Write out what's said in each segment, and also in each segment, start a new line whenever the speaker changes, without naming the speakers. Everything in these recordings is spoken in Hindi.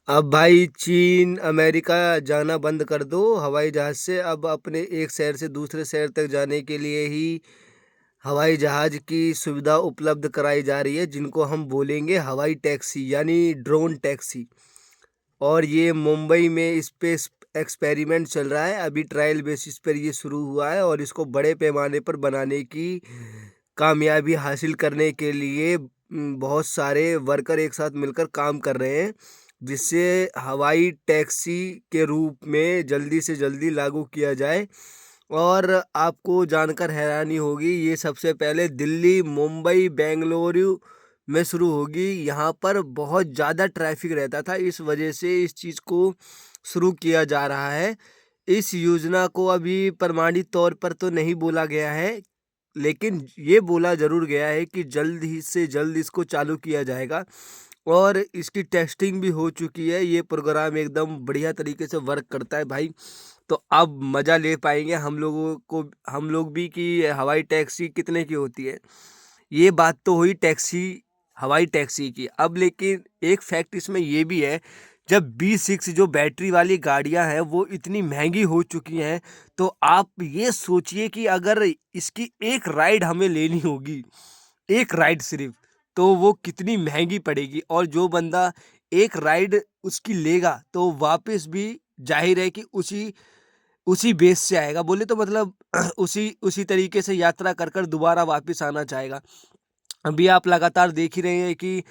अब भाई चीन अमेरिका जाना बंद कर दो हवाई जहाज से। अब अपने एक शहर से दूसरे शहर तक जाने के लिए ही हवाई जहाज की सुविधा उपलब्ध कराई जा रही है, जिनको हम बोलेंगे हवाई टैक्सी यानी ड्रोन टैक्सी। और ये मुंबई में इस पे एक्सपेरिमेंट चल रहा है। अभी ट्रायल बेसिस पर ये शुरू हुआ है और इसको बड़े पैमाने पर बनाने की कामयाबी हासिल करने के लिए बहुत सारे वर्कर एक साथ मिलकर काम कर रहे हैं, जिससे हवाई टैक्सी के रूप में जल्दी से जल्दी लागू किया जाए। और आपको जानकर हैरानी होगी, ये सबसे पहले दिल्ली, मुंबई, बेंगलुरु में शुरू होगी। यहाँ पर बहुत ज़्यादा ट्रैफिक रहता था, इस वजह से इस चीज़ को शुरू किया जा रहा है। इस योजना को अभी प्रमाणित तौर पर तो नहीं बोला गया है, लेकिन ये बोला ज़रूर गया है कि जल्द ही से जल्द इसको चालू किया जाएगा। और इसकी टेस्टिंग भी हो चुकी है। ये प्रोग्राम एकदम बढ़िया तरीके से वर्क करता है भाई। तो अब मज़ा ले पाएंगे हम लोग भी कि हवाई टैक्सी कितने की होती है। ये बात तो हुई टैक्सी, हवाई टैक्सी की। अब लेकिन एक फैक्ट इसमें ये भी है, जब B6 जो बैटरी वाली गाड़ियां हैं वो इतनी महंगी हो चुकी हैं, तो आप ये सोचिए कि अगर इसकी एक राइड हमें लेनी होगी, एक राइड सिर्फ, तो वो कितनी महंगी पड़ेगी। और जो बंदा एक राइड उसकी लेगा तो वापस भी जाहिर है कि उसी उसी बेस से आएगा। बोले तो मतलब उसी उसी तरीके से यात्रा कर कर दोबारा वापस आना चाहेगा। अभी आप लगातार देख ही रहे हैं कि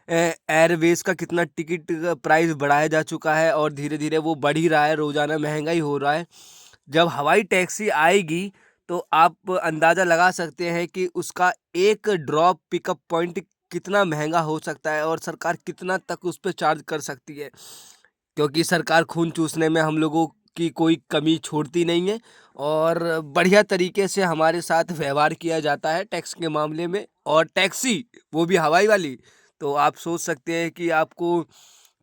एयरवेज का कितना टिकट का प्राइस बढ़ाया जा चुका है और धीरे धीरे वो बढ़ ही रहा है, रोजाना महंगाई हो रहा है। जब हवाई टैक्सी आएगी तो आप अंदाज़ा लगा सकते हैं कि उसका एक ड्रॉप पिकअप पॉइंट कितना महंगा हो सकता है और सरकार कितना तक उस पर चार्ज कर सकती है, क्योंकि सरकार खून चूसने में हम लोगों की कोई कमी छोड़ती नहीं है। और बढ़िया तरीके से हमारे साथ व्यवहार किया जाता है टैक्स के मामले में। और टैक्सी वो भी हवाई वाली, तो आप सोच सकते हैं कि आपको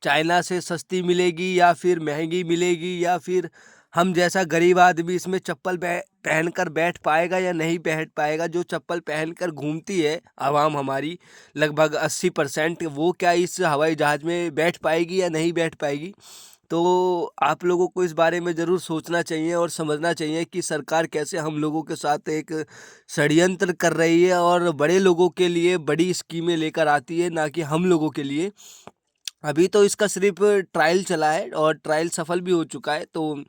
चाइना से सस्ती मिलेगी या फिर महंगी मिलेगी, या फिर हम जैसा गरीब आदमी इसमें चप्पल पहन कर बैठ पाएगा या नहीं बैठ पाएगा। जो चप्पल पहन कर घूमती है आवाम हमारी लगभग 80%, वो क्या इस हवाई जहाज़ में बैठ पाएगी या नहीं बैठ पाएगी। तो आप लोगों को इस बारे में ज़रूर सोचना चाहिए और समझना चाहिए कि सरकार कैसे हम लोगों के साथ एक षड्यंत्र कर रही है और बड़े लोगों के लिए बड़ी स्कीमें लेकर आती है, ना कि हम लोगों के लिए। अभी तो इसका सिर्फ ट्रायल चला है और ट्रायल सफल भी हो चुका है। तो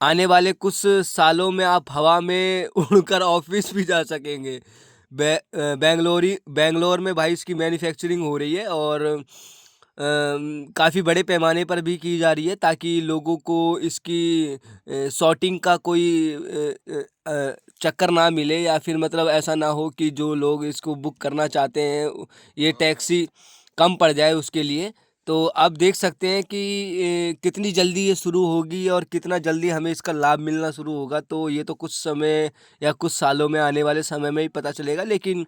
आने वाले कुछ सालों में आप हवा में उड़कर ऑफिस भी जा सकेंगे। बेंगलोर में भाई इसकी मैन्युफैक्चरिंग हो रही है और काफ़ी बड़े पैमाने पर भी की जा रही है, ताकि लोगों को इसकी शॉर्टिंग का कोई चक्कर ना मिले, या फिर मतलब ऐसा ना हो कि जो लोग इसको बुक करना चाहते हैं ये टैक्सी कम पड़ जाए उसके लिए। तो आप देख सकते हैं कि कितनी जल्दी ये शुरू होगी और कितना जल्दी हमें इसका लाभ मिलना शुरू होगा। तो ये तो कुछ समय या कुछ सालों में, आने वाले समय में ही पता चलेगा। लेकिन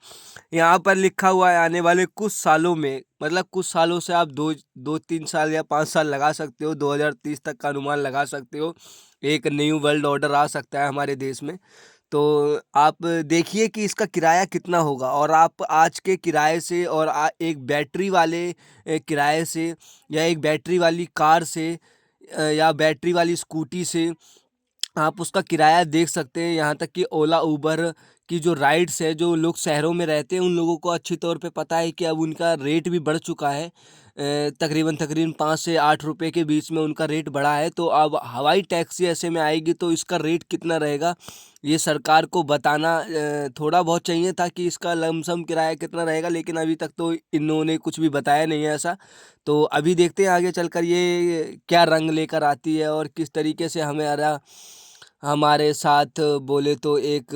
यहाँ पर लिखा हुआ है आने वाले कुछ सालों में, मतलब कुछ सालों से आप दो दो 3 साल या 5 साल लगा सकते हो, 2030 तक का अनुमान लगा सकते हो। एक न्यू वर्ल्ड ऑर्डर आ सकता है हमारे देश में। तो आप देखिए कि इसका किराया कितना होगा, और आप आज के किराए से और एक बैटरी वाले किराए से, या एक बैटरी वाली कार से, या बैटरी वाली स्कूटी से आप उसका किराया देख सकते हैं। यहाँ तक कि ओला उबर की जो राइड्स है, जो लोग शहरों में रहते हैं उन लोगों को अच्छी तौर पे पता है कि अब उनका रेट भी बढ़ चुका है। तकरीबन तकरीबन 5 से 8 रुपए के बीच में उनका रेट बढ़ा है। तो अब हवाई टैक्सी ऐसे में आएगी तो इसका रेट कितना रहेगा, ये सरकार को बताना थोड़ा बहुत चाहिए था कि इसका लमसम किराया कितना रहेगा। लेकिन अभी तक तो इन्होंने कुछ भी बताया नहीं है ऐसा। तो अभी देखते हैं आगे चलकर ये क्या रंग लेकर आती है और किस तरीके से हमारे साथ बोले तो एक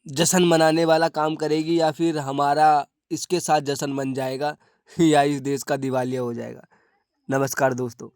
जश्न मनाने वाला काम करेगी, या फिर हमारा इसके साथ जश्न बन जाएगा या इस देश का दिवालिया हो जाएगा। नमस्कार दोस्तों।